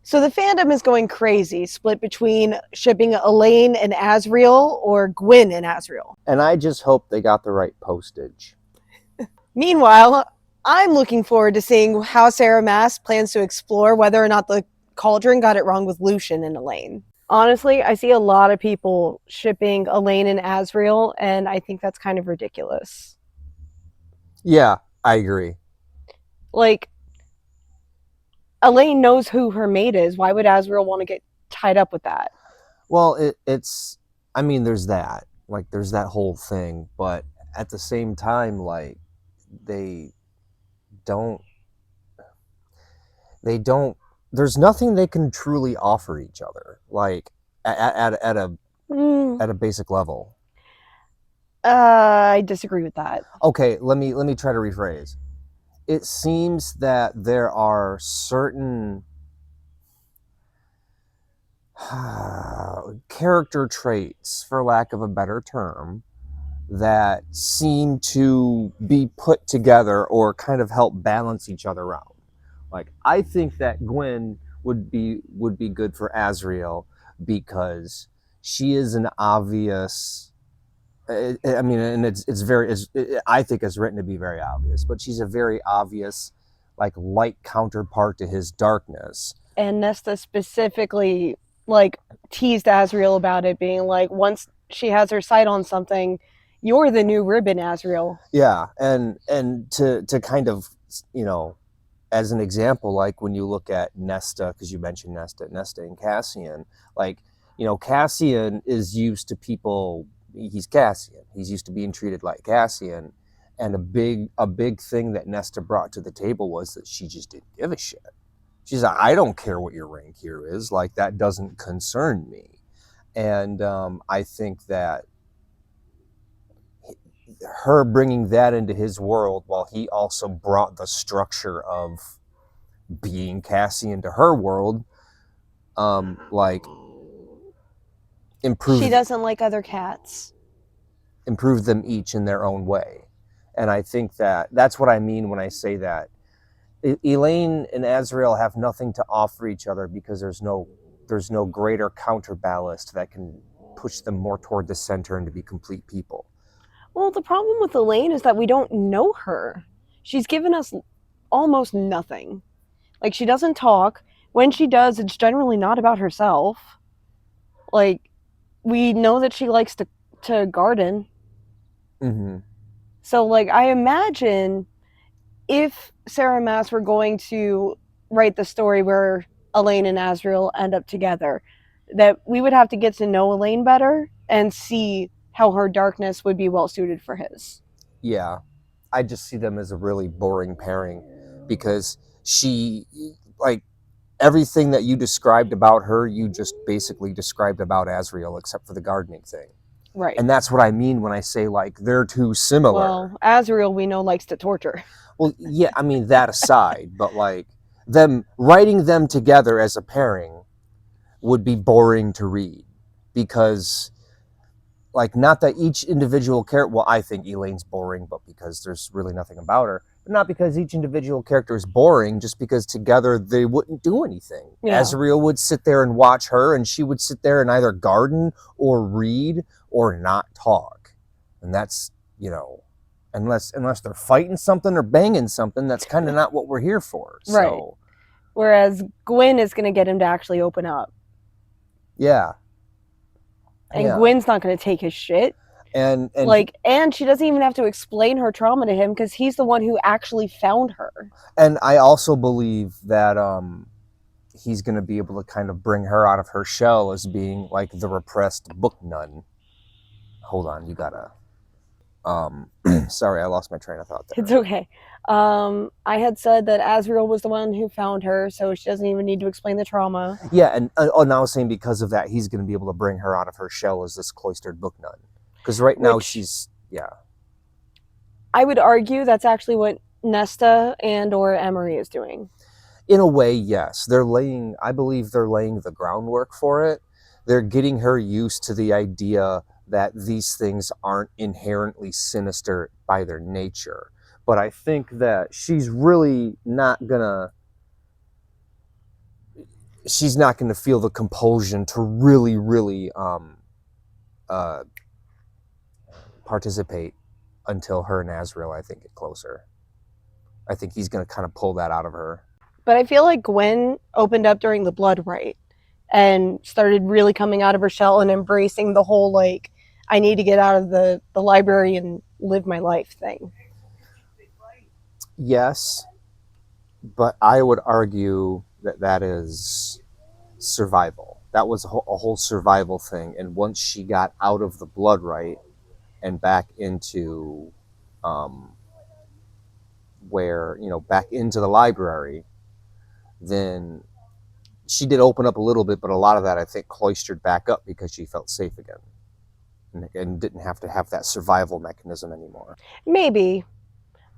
So the fandom is going crazy, split between shipping Elain and Azriel or Gwyn and Azriel. And I just hope they got the right postage. Meanwhile, I'm looking forward to seeing how Sarah Maas plans to explore whether or not the Cauldron got it wrong with Lucien and Elain. Honestly, I see a lot of people shipping Elain and Azriel, and I think that's kind of ridiculous. Yeah, I agree. Like, Elain knows who her mate is. Why would Azriel want to get tied up with that? Well, it's, I mean, there's that. Like, there's that whole thing. But at the same time, like, they don't, there's nothing they can truly offer each other. Like, at a basic level. I disagree with that. Okay, let me try to rephrase. It seems that there are certain character traits, for lack of a better term, that seem to be put together or kind of help balance each other out. Like, I think that Gwyn would be good for Azriel because she is an obvious. I mean, and I think it's written to be very obvious, but she's a very obvious, like, light counterpart to his darkness. And Nesta specifically, like, teased Azriel about it, being like, once she has her sight on something, you're the new ribbon, Azriel. Yeah, and to kind of, you know, as an example, like when you look at Nesta, because you mentioned Nesta and Cassian, like, you know, Cassian is used to people. He's Cassian. He's used to being treated like Cassian, and a big thing that Nesta brought to the table was that she just didn't give a shit. She's like, I don't care what your rank here is. Like, that doesn't concern me. And I think that her bringing that into his world, while he also brought the structure of being Cassian to her world, like, She doesn't like other cats. Improve them each in their own way. And I think that that's what I mean when I say that Elain and Azriel have nothing to offer each other because there's no greater counterballast that can push them more toward the center and to be complete people. Well, the problem with Elain is that we don't know her. She's given us almost nothing. Like, she doesn't talk. When she does, it's generally not about herself. Like, we know that she likes to garden. Mm-hmm. So, like, I imagine if Sarah Maas were going to write the story where Elain and Azriel end up together, that we would have to get to know Elain better and see how her darkness would be well suited for his. Yeah, I just see them as a really boring pairing because she, like, everything that you described about her, you just basically described about Azriel, except for the gardening thing. Right. And that's what I mean when I say, like, they're too similar. Well, Azriel, we know, likes to torture. Well, yeah, I mean, that aside, but, like, them writing them together as a pairing would be boring to read because, like, not that each individual character, well, I think Elain's boring, but because there's really nothing about her, but not because each individual character is boring, just because together they wouldn't do anything. Yeah. Azriel would sit there and watch her, and she would sit there and either garden or read or not talk. And that's, you know, unless they're fighting something or banging something, that's kind of not what we're here for. So. Right. Whereas Gwyn is going to get him to actually open up. Yeah. And yeah. Gwyn's not going to take his shit. And she doesn't even have to explain her trauma to him because he's the one who actually found her. And I also believe that he's going to be able to kind of bring her out of her shell as being like the repressed book nun. Hold on, you gotta. Sorry, I lost my train of thought there. It's okay. I had said that Azriel was the one who found her, so she doesn't even need to explain the trauma. Yeah, and I was saying because of that, he's going to be able to bring her out of her shell as this cloistered book nun. Because right now she's, yeah. I would argue that's actually what Nesta and or Emery is doing. In a way, yes. I believe they're laying the groundwork for it. They're getting her used to the idea that these things aren't inherently sinister by their nature. But I think that she's really not gonna... she's not going to feel the compulsion to really participate until her and Azriel, I think, get closer. I think he's going to kind of pull that out of her. But I feel like Gwyn opened up during the Blood Rite and started really coming out of her shell and embracing the whole, like, I need to get out of the library and live my life thing. Yes, but I would argue that that is survival. That was a whole survival thing. And once she got out of the Blood Rite and back into where, you know, back into the library, then she did open up a little bit, but a lot of that I think cloistered back up because she felt safe again and didn't have to have that survival mechanism anymore. Maybe.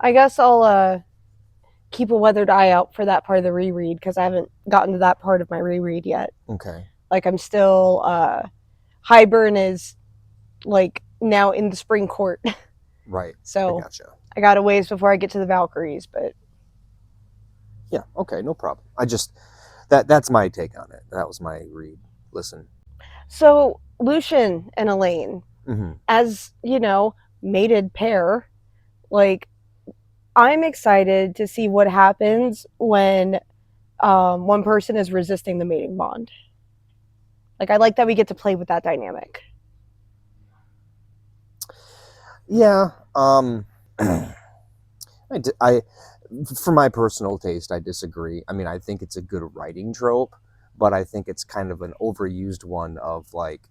I guess I'll keep a weathered eye out for that part of the reread because I haven't gotten to that part of my reread yet. Okay. Like, I'm still Highburn is like now in the Spring Court. Right. So I gotcha. I got a ways before I get to the Valkyries, but yeah, okay, no problem. I just that's my take on it. That was my read. Listen. So Lucien and Elain, as, you know, mated pair, like, I'm excited to see what happens when one person is resisting the mating bond. Like, I like that we get to play with that dynamic. Yeah. I for my personal taste, I disagree. I mean, I think it's a good writing trope, but I think it's kind of an overused one of, like,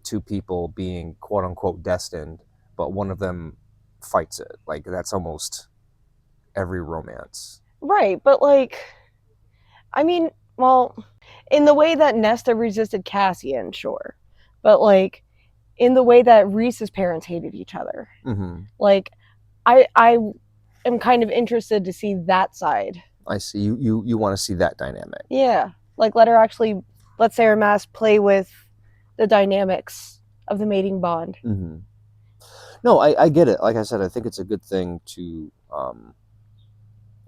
two people being quote unquote destined, but one of them fights it. Like, that's almost every romance. Right, but, like, I mean, well, in the way that Nesta resisted Cassian, sure. But, like, in the way that Rhys's parents hated each other. Like, I am kind of interested to see that side. I see. You want to see that dynamic. Yeah. Like, let Sarah Maas play with the dynamics of the mating bond. No, I get it. Like I said, I think it's a good thing to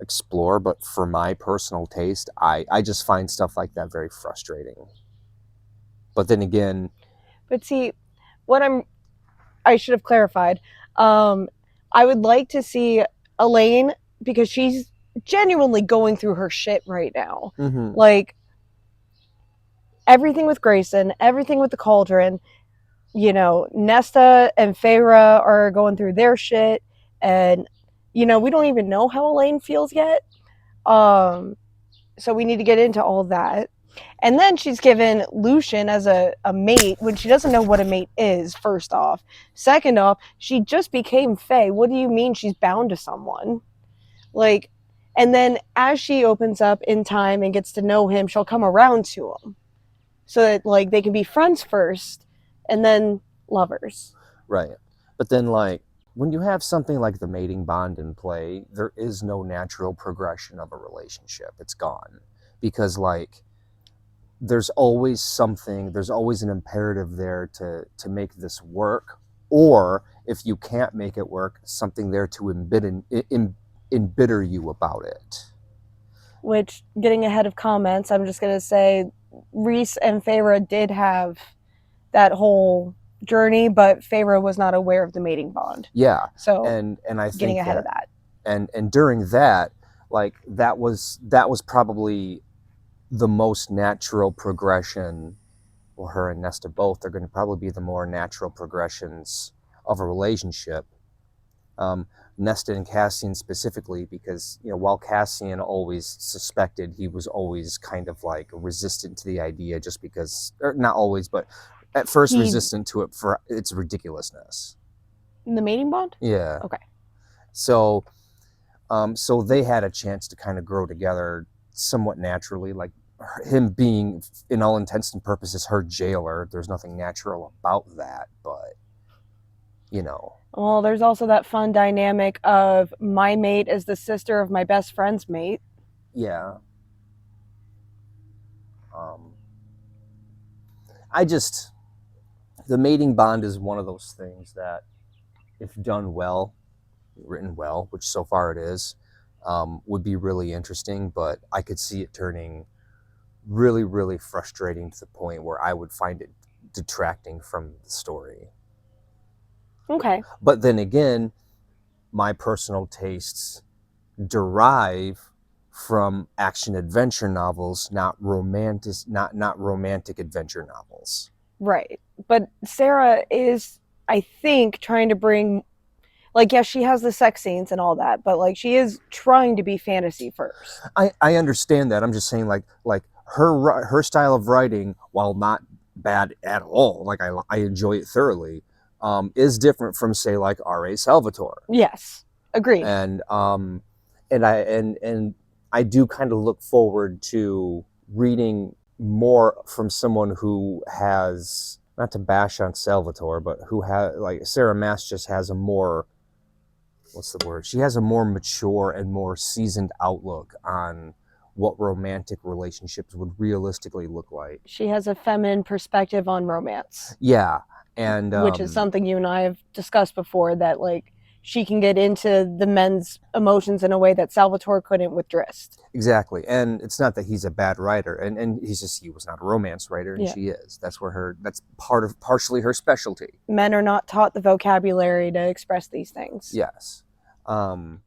explore, but for my personal taste, I just find stuff like that very frustrating. But then again... But see, I should have clarified. I would like to see Elain, because she's genuinely going through her shit right now. Like, everything with Grayson, everything with the Cauldron, you know, Nesta and Feyre are going through their shit, and, you know, we don't even know how Elain feels yet. So we need to get into all that. And then she's given Lucien as a mate when she doesn't know what a mate is, first off. Second off, she just became Fae. What do you mean she's bound to someone? Like, and then as she opens up in time and gets to know him, she'll come around to him. So that, like, they can be friends first and then lovers. Right. But then, like, when you have something like the mating bond in play, there is no natural progression of a relationship. It's gone. Because, like, there's always something, there's always an imperative there to make this work. Or, if you can't make it work, something there to embitter you about it. Which, getting ahead of comments, I'm just going to say Rhys and Feyre did have that whole journey, but Feyre was not aware of the mating bond. Yeah. So, and I think getting ahead of that. And during that, like, that was probably the most natural progression. Well, her and Nesta both are going to probably be the more natural progressions of a relationship. Nesta and Cassian specifically, because, you know, while Cassian always suspected, he was always kind of, like, resistant to the idea, just because, or not always, but at first resistant to it for its ridiculousness. The mating bond? Yeah. Okay. So they had a chance to kind of grow together somewhat naturally, like him being, in all intents and purposes, her jailer. There's nothing natural about that, but, you know. Well, there's also that fun dynamic of my mate is the sister of my best friend's mate. Yeah. The mating bond is one of those things that, if done well, written well, which so far it is, would be really interesting, but I could see it turning really, really frustrating to the point where I would find it detracting from the story. Okay. But then again, my personal tastes derive from action adventure novels, not romantic adventure novels. Right. But Sarah is, I think, trying to bring, like, yes, she has the sex scenes and all that, but like she is trying to be fantasy first. I understand that. I'm just saying, like her style of writing, while not bad at all, like I enjoy it thoroughly, is different from, say, like R.A. Salvatore. Yes. Agreed. And I do kind of look forward to reading more from someone who has, not to bash on Salvatore, but who has, like, Sarah Maas just has a more, what's the word? She has a more mature and more seasoned outlook on what romantic relationships would realistically look like. She has a feminine perspective on romance. Yeah. And which is something you and I have discussed before, that like she can get into the men's emotions in a way that Salvatore couldn't with Drizzt. Exactly. And it's not that he's a bad writer, and he was not a romance writer, and she is. That's partially her specialty. Men are not taught the vocabulary to express these things. Yes.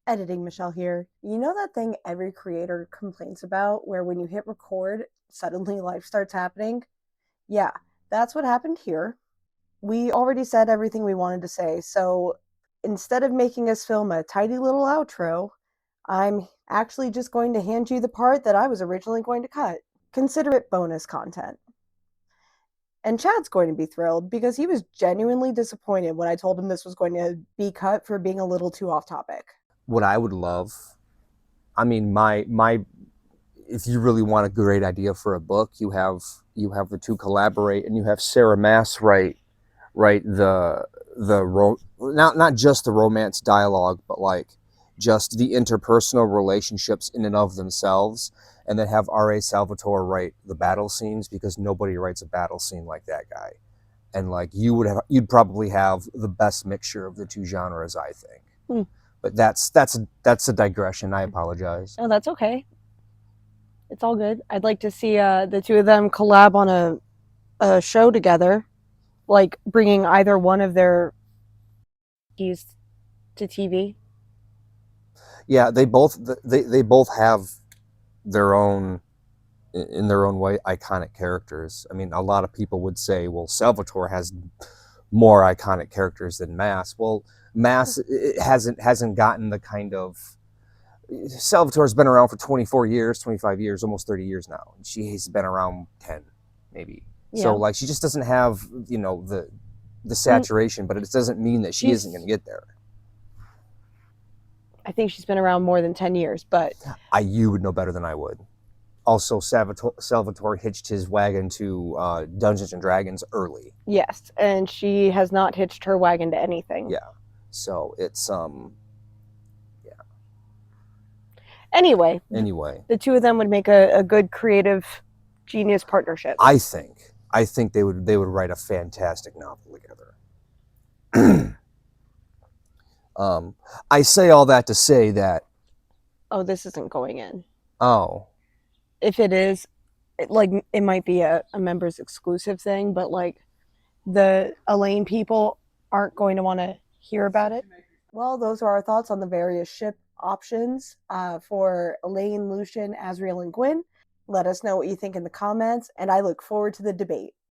Editing Michelle here. You know that thing every creator complains about, where when you hit record, suddenly life starts happening? Yeah, that's what happened here. We already said everything we wanted to say, so instead of making us film a tidy little outro, I'm actually just going to hand you the part that I was originally going to cut. Consider it bonus content. And Chad's going to be thrilled because he was genuinely disappointed when I told him this was going to be cut for being a little too off topic. What I would love, I mean, if you really want a great idea for a book, you have the two collaborate, and you have Sarah Maas write not just the romance dialogue, but like just the interpersonal relationships in and of themselves, and then have R.A. Salvatore write the battle scenes, because nobody writes a battle scene like that guy. And like you'd probably have the best mixture of the two genres, I think. But that's a digression. I apologize. Oh, that's okay. It's all good. I'd like to see the two of them collab on a show together, like bringing either one of their keys to TV. Yeah, they both have their own, in their own way, iconic characters. I mean, a lot of people would say, well, Salvatore has more iconic characters than Maas. Well, Maas hasn't gotten the kind of, Salvatore's been around for 24 years, 25 years, almost 30 years now. She's been around 10, maybe. Yeah. So like she just doesn't have, the saturation, but it doesn't mean that she isn't going to get there. I think she's been around more than 10 years, but you would know better than I would. Also, Salvatore hitched his wagon to Dungeons and Dragons early. Yes, and she has not hitched her wagon to anything. Yeah. So it's yeah. Anyway, the two of them would make a good creative genius partnership. I think they would write a fantastic novel together. I say all that to say that. Oh, this isn't going in. Oh. If it is, it might be a members exclusive thing, but like the Elain people aren't going to want to hear about it. Well, those are our thoughts on the various ship options for Elain, Lucien, Azriel, and Gwyn. Let us know what you think in the comments, and I look forward to the debate.